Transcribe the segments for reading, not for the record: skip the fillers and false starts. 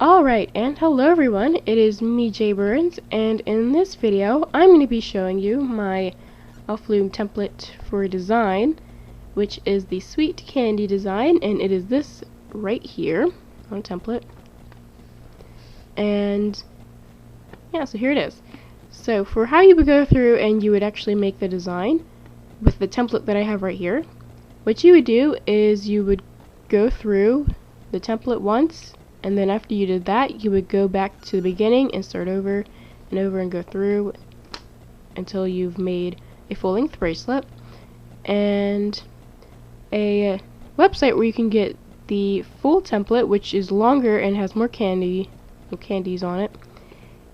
Alright, and hello everyone, it is me, Jay Burns, and in this video, I'm going to be showing you my Alpha Loom template for design, which is the sweet candy design, and it is this right here on template. And yeah, so here it is. So for how you would go through and you would actually make the design with the template that I have right here, what you would do is you would go through the template once, and then after you did that, you would go back to the beginning and start over and over and go through until you've made a full-length bracelet. And a website where you can get the full template, which is longer and has more candies on it,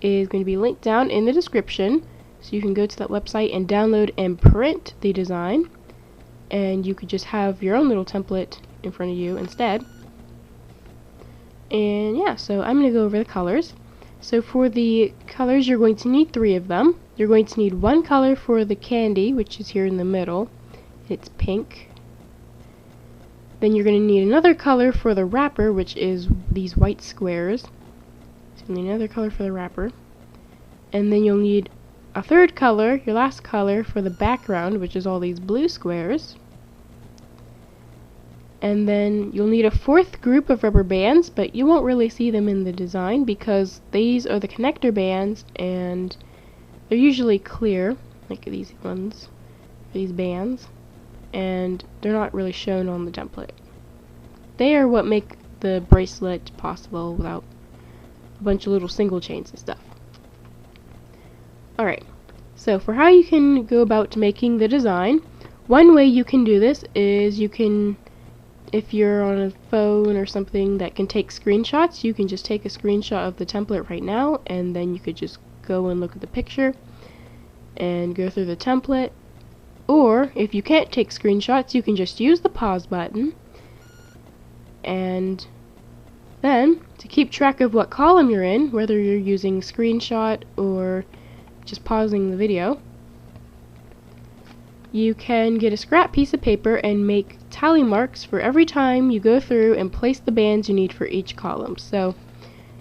is going to be linked down in the description. So you can go to that website and download and print the design, and you could just have your own little template in front of you instead. And yeah, so I'm going to go over the colors. So for the colors, you're going to need 3 of them. You're going to need 1 color for the candy, which is here in the middle. It's pink. Then you're going to need another color for the wrapper, which is these white squares. So you'll need another color for the wrapper. And then you'll need a 3rd color, your last color, for the background, which is all these blue squares. And then you'll need a 4th group of rubber bands, but you won't really see them in the design because these are the connector bands and they're usually clear, like these ones, these bands, and they're not really shown on the template. They are what make the bracelet possible without a bunch of little single chains and stuff. Alright, so for how you can go about making the design, one way you can do this is you can, if you're on a phone or something that can take screenshots, you can just take a screenshot of the template right now, and then you could just go and look at the picture and go through the template. Or if you can't take screenshots, you can just use the pause button, and then to keep track of what column you're in, whether you're using screenshot or just pausing the video, you can get a scrap piece of paper and make tally marks for every time you go through and place the bands you need for each column. So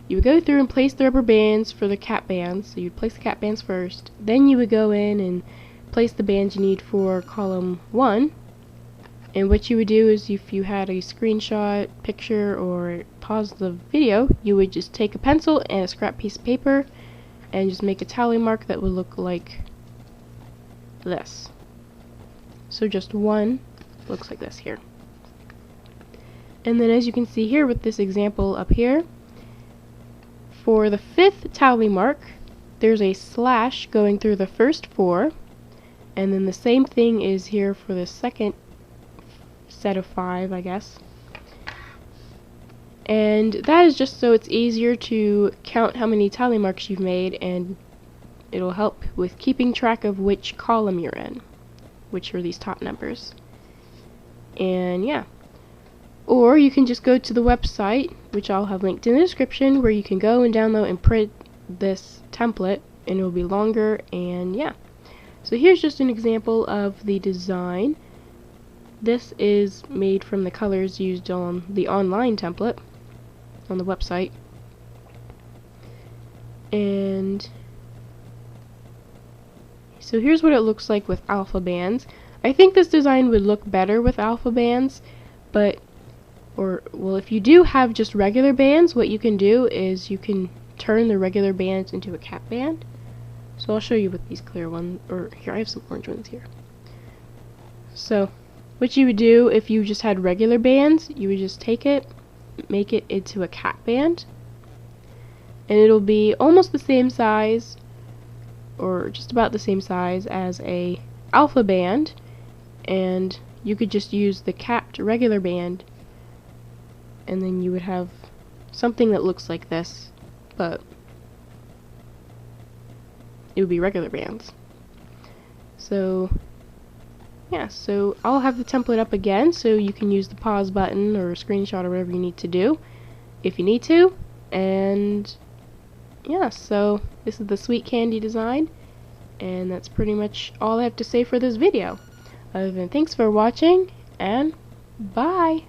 you would go through and place the rubber bands for the cap bands, so you'd place the cap bands first, then you would go in and place the bands you need for column 1, and what you would do is if you had a screenshot, picture, or pause the video, you would just take a pencil and a scrap piece of paper and just make a tally mark that would look like this. So just one looks like this here. And then as you can see here with this example up here, for the 5th tally mark, there's a slash going through the first 4, and then the same thing is here for the 2nd set of 5, I guess. And that is just so it's easier to count how many tally marks you've made, and it'll help with keeping track of which column you're in, which are these top numbers. And yeah, or you can just go to the website, which I'll have linked in the description, where you can go and download and print this template, and it will be longer. And yeah, so here's just an example of the design. This is made from the colors used on the online template on the website. And so here's what it looks like with alpha bands. I think this design would look better with alpha bands, but, well, if you do have just regular bands, what you can do is you can turn the regular bands into a cap band. So I'll show you with these clear ones, or here, I have some orange ones here. So what you would do if you just had regular bands, you would just take it, make it into a cap band, and it'll be almost the same size, or just about the same size as a alpha band, and you could just use the capped regular band, and then you would have something that looks like this, but it would be regular bands. So yeah, so I'll have the template up again so you can use the pause button or a screenshot or whatever you need to do if you need to. And yeah, so this is the sweet candy design, and that's pretty much all I have to say for this video. Other than thanks for watching, and bye!